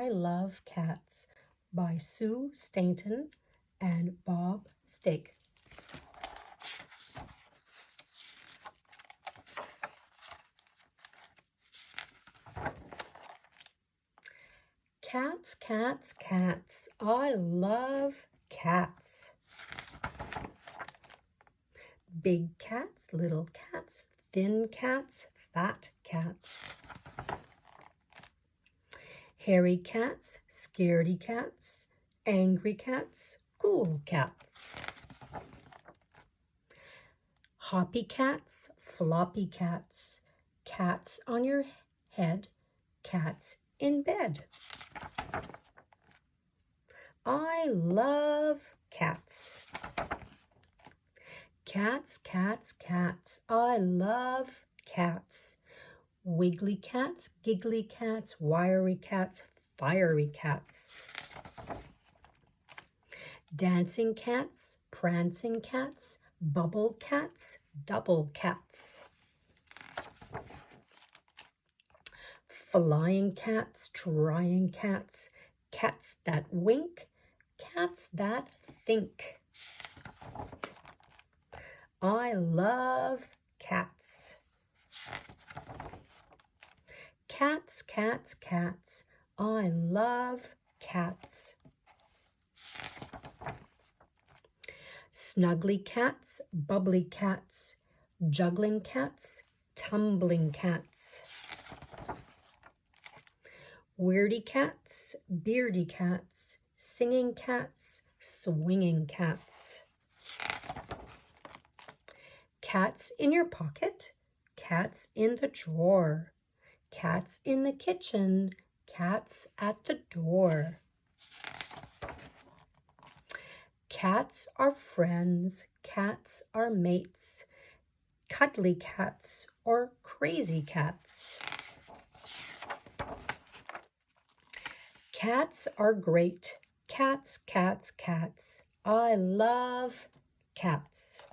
I Love Cats by Sue Stainton and Bob Staake. Cats, cats, cats. I love cats. Big cats, little cats, thin cats, fat cats. Hairy cats, scaredy cats, angry cats, cool cats. Hoppy cats, floppy cats, cats on your head, cats in bed. I love cats. Cats, cats, cats. I love cats. Wiggly cats, giggly cats, wiry cats, fiery cats. Dancing cats, prancing cats, bubble cats, double cats. Flying cats, trying cats, cats that wink, cats that think. I love cats. Cats, cats, cats. I love cats. Snuggly cats, bubbly cats, juggling cats, tumbling cats. Weirdy cats, beardy cats, singing cats, swinging cats. Cats in your pocket, cats in the drawer, cats in the kitchen, cats at the door. Cats are friends, cats are mates, cuddly cats or crazy cats. Cats are great. Cats, cats, cats. I love cats.